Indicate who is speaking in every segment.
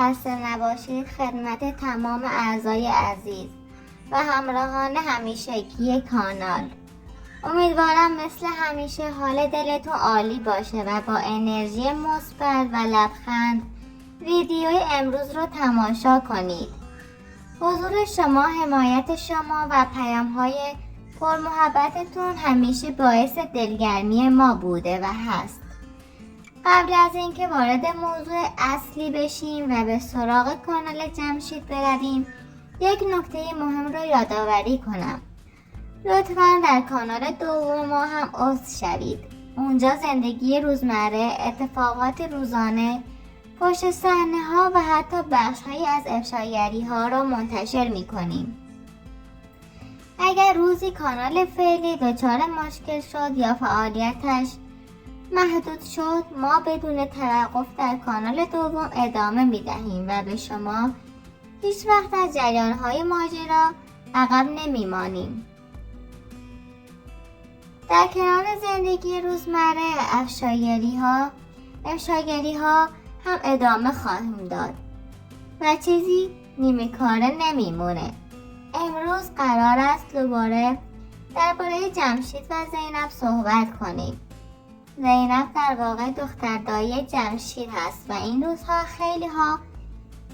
Speaker 1: خسته نباشید خدمت تمام اعضای عزیز و همراهان همیشگی کانال. امیدوارم مثل همیشه حال دلتون عالی باشه و با انرژی مثبت و لبخند ویدیوی امروز رو تماشا کنید. حضور شما، حمایت شما و پیام‌های پرمحبتتون همیشه باعث دلگرمی ما بوده و هست. قبل از اینکه وارد موضوع اصلی بشیم و به سراغ کانال جمشید برویم، یک نکته مهم رو یادآوری کنم. لطفاً در کانال دوم ما هم عضو شوید. اونجا زندگی روزمره، اتفاقات روزانه، پشت صحنه ها و حتی بخش هایی از افشاگری ها رو منتشر می کنیم. اگر روزی کانال فعلی دچار مشکل شد یا فعالیتش محدود شد، ما بدون توقف در کانال دوم ادامه می دهیم و به شما هیچ وقت از جریان های ماجرا عقب نمی مانیم. در کنار زندگی روزمره، افشاگری ها هم ادامه خواهیم داد و چیزی نیمه کاره نمیمونه. امروز قرار است دوباره درباره جمشید و زینب صحبت کنیم. زینب در واقع دختر دایی جمشید هست و این روزها خیلی ها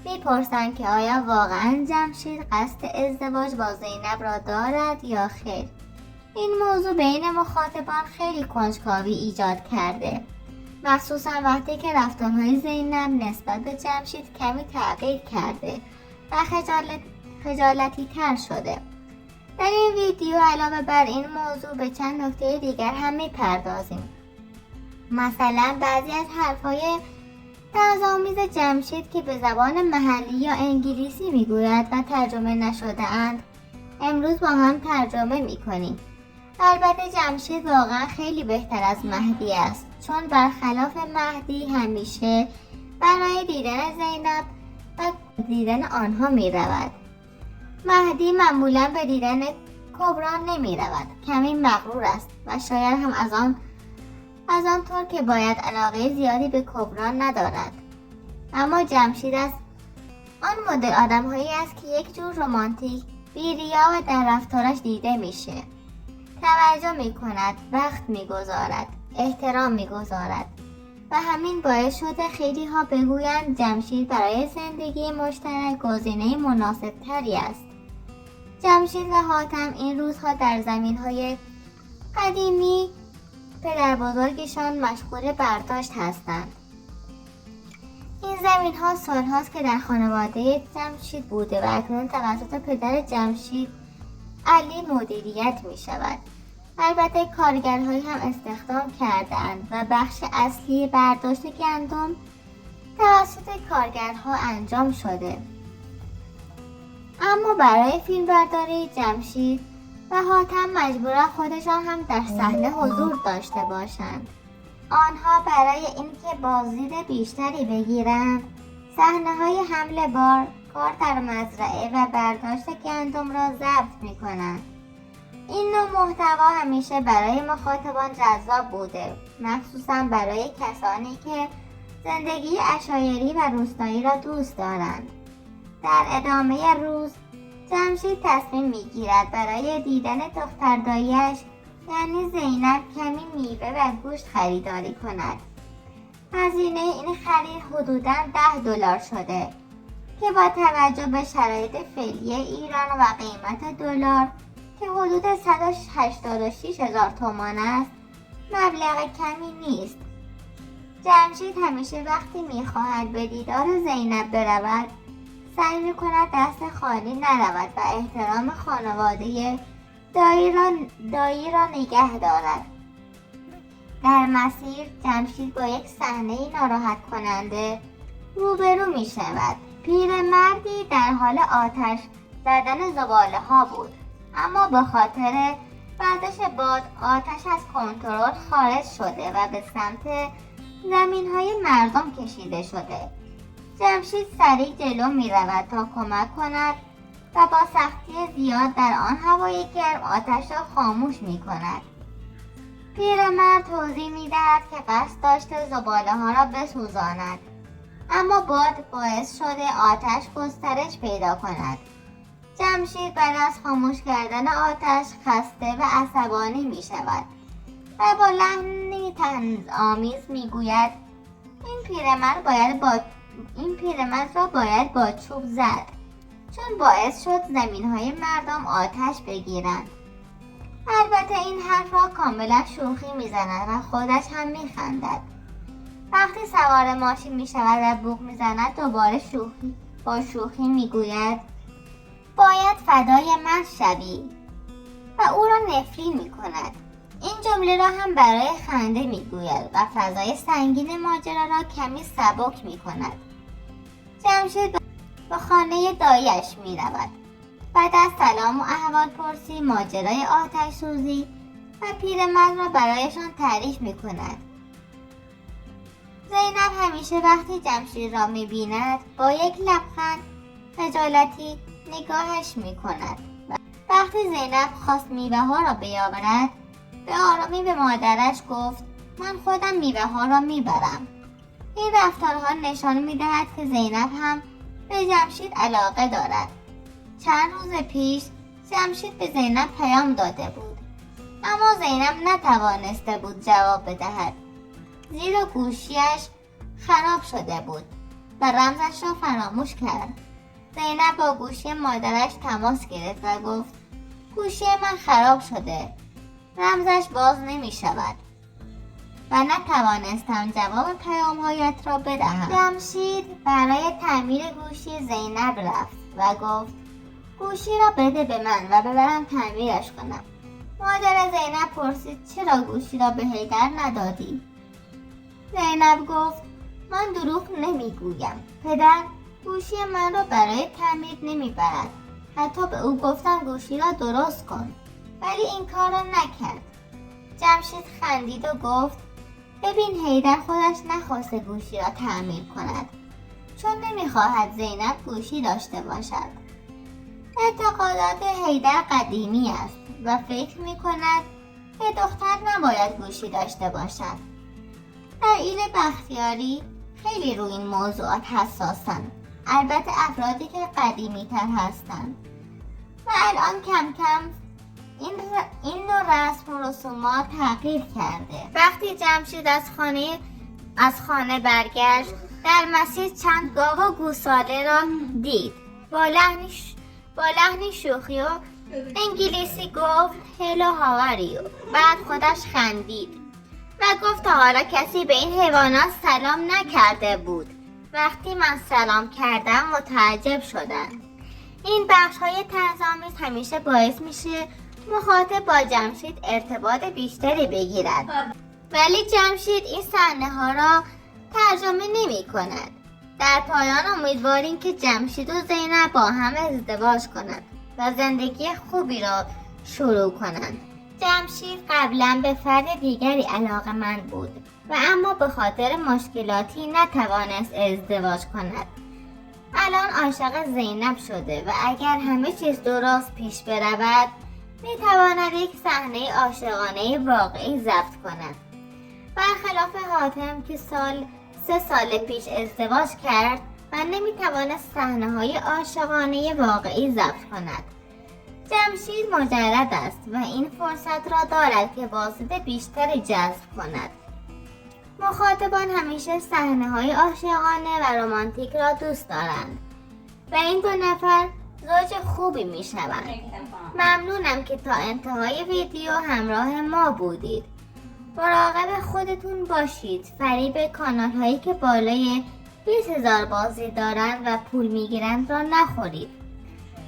Speaker 1: میپرسن که آیا واقعا جمشید قصد ازدواج با زینب را دارد یا خیر. این موضوع بین مخاطبان خیلی کنجکاوی ایجاد کرده، مخصوصا وقتی که رفتارهای زینب نسبت به جمشید کمی تغییر کرده و خجالتی تر شده. در این ویدیو علاوه بر این موضوع به چند نکته دیگر هم میپردازیم. مثلا بعضی از حرفهای طنزآمیز جمشید که به زبان محلی یا انگلیسی میگوید و ترجمه نشده اند، امروز با هم ترجمه میکنیم. البته جمشید واقعا خیلی بهتر از مهدی است، چون برخلاف مهدی همیشه برای دیدن زینب و دیدن آنها می رود. مهدی معمولا به دیدن کبرا نمی رود، کمی مغرور است و شاید هم از آن طور که باید علاقه زیادی به کبرا ندارد. اما جمشید از آن مدل آدم هایی است که یک جور رمانتیک بی‌ریا و در رفتارش دیده میشه. توجه می کند، وقت می گذارد، احترام می گذارد و همین باعث شده خیلی ها بگویند جمشید برای زندگی مشترک گزینه مناسب تری است. جمشید و حاتم این روزها در زمین های قدیمی پدر بزرگشان مشغول برداشت هستند. این زمین ها سال هاست که در خانواده جمشید بوده و اکنون توسط پدر جمشید علی مدیریت می شود. البته کارگرهایی هم استخدام کردند و بخش اصلی برداشت گندم توسط کارگرها انجام شده. اما برای فیلمبرداری جمشید و حاتم مجبورن خودشان هم در صحنه حضور داشته باشند. آنها برای اینکه بازدید بیشتری بگیرند صحنه‌های حمل بار، کار در مزرعه و برداشت گندم را ضبط می‌کنند. این نوع محتوا همیشه برای مخاطبان جذاب بوده، مخصوصا برای کسانی که زندگی عشایری و روستایی را دوست دارند. در ادامه روز جمشید تصمیم میگیرد برای دیدن دختر دایی‌اش یعنی زینب کمی میوه و گوشت خریداری کند. هزینه این خرید حدوداً $10 شده که با توجه به شرایط فعلی ایران و قیمت دلار که حدود 186,000 تومان است مبلغ کمی نیست. جمشید همیشه وقتی میخواهد به دیدار زینب برود سعی میکند دست خالی نرود و احترام خانواده دایی را نگه دارد. در مسیر جمشید با یک صحنه ناراحت کننده روبرو می شود. پیرمردی در حال آتش زدن زباله ها بود، اما به خاطر وزش باد آتش از کنترل خارج شده و به سمت زمین های مردم کشیده شده. جمشید سریع جلو می رود تا کمک کند و با سختی زیاد در آن هوای گرم آتش را خاموش می کند. پیرمرد توضیح می دهد که قصد داشته زباله ها را بسوزاند اما باد باعث شده آتش گسترش پیدا کند. جمشید بعد از خاموش کردن آتش خسته و عصبانی می شود و با لحنی طنزآمیز می گوید این پیرمرد را باید با چوب زد، چون باعث شد زمینهای مردم آتش بگیرند. البته این حرف را کاملا شوخی می زند و خودش هم می خندد. وقتی سوار ماشین می شود و بوق می زند دوباره با شوخی می گوید باید فدای من شوی و او را نفرین می کند. این جمله را هم برای خنده می گوید و فضای سنگین ماجرا را کمی سبک می کند. جمشید به خانه دایش می رود. بعد از سلام و احوال پرسی ماجرای آتش سوزی و پیرمرد را برایشان تعریف می کند. زینب همیشه وقتی جمشید را می بیند با یک لبخند خجالتی نگاهش می کند. وقتی زینب خواست میوه ها را بیاورد به آرامی به مادرش گفت من خودم میوه ها را می برم. این رفتارها نشان می دهد که زینب هم به جمشید علاقه دارد. چند روز پیش جمشید به زینب پیام داده بود، اما زینب نتوانسته بود جواب بدهد زیرا گوشیش خراب شده بود و رمزش را فراموش کرد. زینب با گوشی مادرش تماس گرفت و گفت گوشی من خراب شده، رمزش باز نمی شود و نتوانستم جواب پیام‌هایت را بدهم. جمشید برای تعمیر گوشی زینب رفت و گفت گوشی را بده به من و ببرم تعمیرش کنم. مادر زینب پرسید چرا گوشی را به حیدر ندادی؟ زینب گفت من دروغ نمیگویم. پدر گوشی من را برای تعمیر نمیبرد. حتی به او گفتم گوشی را درست کن ولی این کار را نکرد. جمشید خندید و گفت ببین حیدر خودش نخواسته گوشی را تعمیر کند چون نمیخواهد زینب گوشی داشته باشد. اعتقادات حیدر قدیمی است و فکر میکند که دختر نباید گوشی داشته باشد. در ایل بختیاری خیلی روی این موضوعات حساسند، البته افرادی که قدیمی تر هستند و الان کم کم این نوع رسم و رسومات تغییر کرده. وقتی جمشید از خانه برگشت در مسیر چند گاو و گوساله را دید. با لحنی شوخی و انگلیسی گفت هلو هاوریو. بعد خودش خندید و گفت تا حالا کسی به این حیوانات سلام نکرده بود. وقتی من سلام کردم متعجب شدن. این بخش های طنزآمیز همیشه باعث میشه مخاطب با جمشید ارتباط بیشتری بگیرد، ولی جمشید این صحنه ها را ترجمه نمی کند. در پایان امیدواریم که جمشید و زینب با هم ازدواج کنند و زندگی خوبی را شروع کنند. جمشید قبلا به فرد دیگری علاقه‌مند بود و اما به خاطر مشکلاتی نتوانست ازدواج کند. الان عاشق زینب شده و اگر همه چیز درست پیش برود میتواند یک صحنه عاشقانه واقعی ضبط کند. برخلاف حاتم که 3 سال پیش ازدواج کرد و نمیتوانست صحنه‌های عاشقانه واقعی ضبط کند. جمشید مجرد است و این فرصت را دارد که بازدید بیشتری جذب کند. مخاطبان همیشه صحنه‌های عاشقانه و رمانتیک را دوست دارند و این 2 نفر زوج خوبی میشوند. ممنونم که تا انتهای ویدیو همراه ما بودید. مراقب خودتون باشید. فریب کانال هایی که بالای 20,000 بازدید دارند و پول میگیرند را نخورید.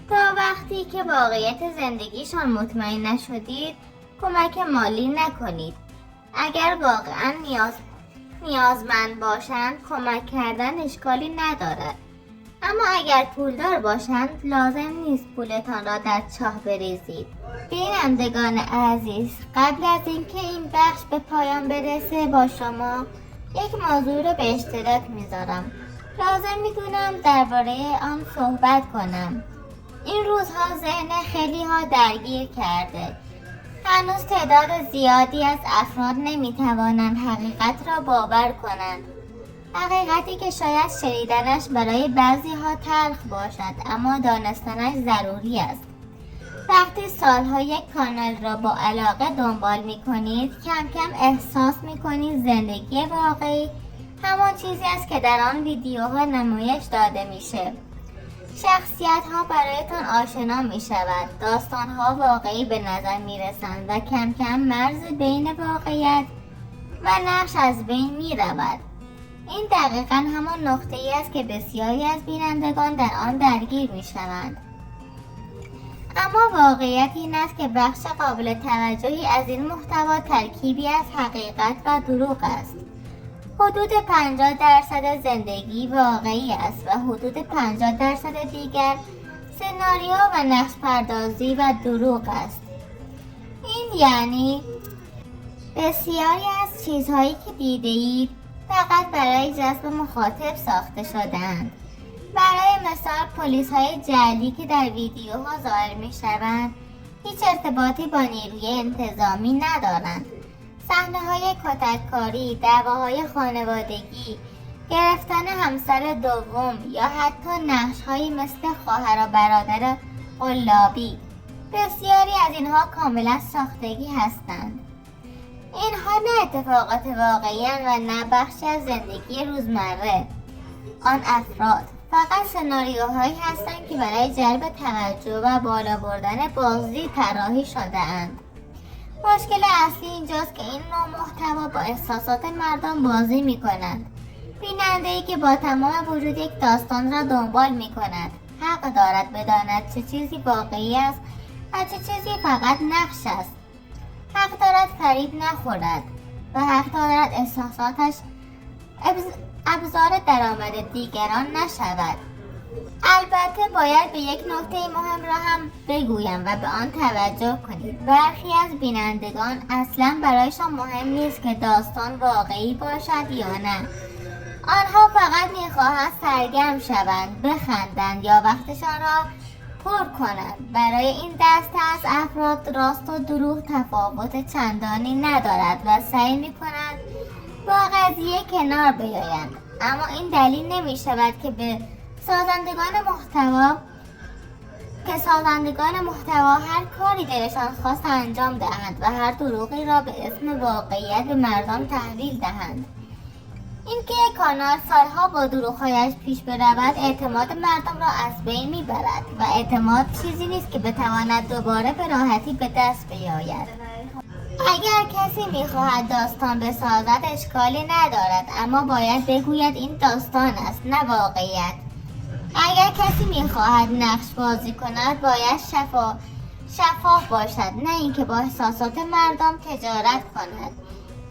Speaker 1: تا وقتی که واقعیت زندگیشان مطمئن نشدید کمک مالی نکنید. اگر واقعا نیازمند باشند کمک کردن اشکالی ندارد، اما اگر پولدار باشند لازم نیست پولتان را در چاه بریزید. بینندگان عزیز، قبل از اینکه این بخش به پایان برسه با شما یک موضوع رو به اشتراک میذارم. لازم میدونم درباره آن صحبت کنم. این روزها ذهن خیلی ها درگیر کرده. هنوز تعداد زیادی از افراد نمیتوانند حقیقت را باور کنند. حقیقتی که شاید شنیدنش برای بعضی ها تلخ باشد اما دانستنش ضروری است. وقتی سالها یک کانال را با علاقه دنبال می کنید کم کم احساس می کنید زندگی واقعی همان چیزی است که در آن ویدیوها نمایش داده میشه. شخصیت ها برایتان آشنا می شود، داستان ها واقعی به نظر می رسند و کم کم مرز بین واقعیت و نقش از بین می رود. این دقیقاً همان نقطه ای است که بسیاری از بینندگان در آن درگیر می شوند. اما واقعیت این است که بخش قابل توجهی از این محتوا ترکیبی از حقیقت و دروغ است. حدود 50% زندگی واقعی است و حدود 50% دیگر سناریو و نقش پردازی و دروغ است. این یعنی بسیاری از چیزهایی که دیده‌اید فقط برای جذب مخاطب ساخته شده‌اند. برای مثال پلیس‌های جعلی که در ویدیوها ظاهر می‌شوند هیچ ارتباطی با نیروی انتظامی ندارند. صحنه‌های کتککاری، دعواهای خانوادگی، گرفتن همسر دوم یا حتی نقش‌هایی مثل خواهر و برادر قلابی، بسیاری از اینها کاملا ساختگی هستند. اینها نه اتفاقات واقعی و نه بخشی از زندگی روزمره آن افراد، فقط سناریوهایی هستند که برای جلب توجه و بالا بردن بازدید طراحی شده اند. مشکل اصلی اینجاست که این نوع محتوا با احساسات مردم بازی می کند. بیننده‌ای که با تمام وجود یک داستان را دنبال می کند حق دارد بداند چه چیزی واقعی است و چه چیزی فقط نقش است. حق دارد فریب نخورد و حق دارد احساساتش ابزار درآمد دیگران نشود. البته باید به یک نکته مهم را هم بگویم و به آن توجه کنید. برخی از بینندگان اصلا برایشان مهم نیست که داستان واقعی باشد یا نه. آنها فقط میخواهند سرگرم شوند، بخندند یا وقتشان را پر کنند. برای این دسته از افراد راست و دروغ تفاوت چندانی ندارد و سعی میکنند با قضیه کنار بیایند. اما این دلیل نمی شود که سازندگان محتوا هر کاری دلشان خواست انجام دهند و هر دروغی را به اسم واقعیت به مردم تحویل دهند. اینکه یک کانال سالها با دروغ‌هایش پیش برود اعتماد مردم را از بین میبرد و اعتماد چیزی نیست که بتواند دوباره به راحتی به دست بیاید. اگر کسی میخواهد داستان بسازد اشکالی ندارد، اما باید بگوید این داستان است نه واقعیت. اگر کسی میخواهد نقش بازی کند باید شفاف باشد، نه اینکه با احساسات مردم تجارت کند.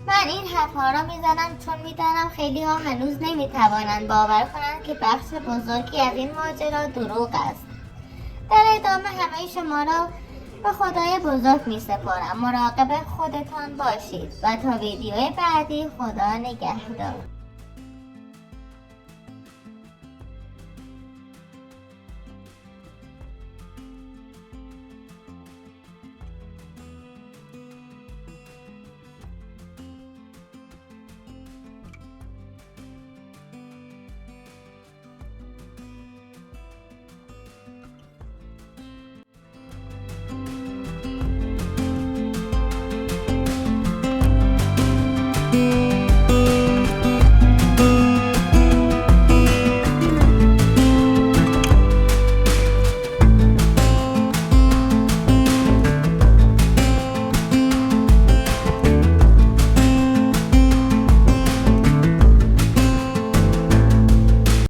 Speaker 1: من این حرفها را میزنم چون میدانم خیلی ها هنوز نمیتوانند باور کنند که بخش بزرگی از این ماجرا دروغ است. در ادامه همه شما را به خدای بزرگ می سپارم. مراقب خودتان باشید و تا ویدیوی بعدی خدا نگهدار.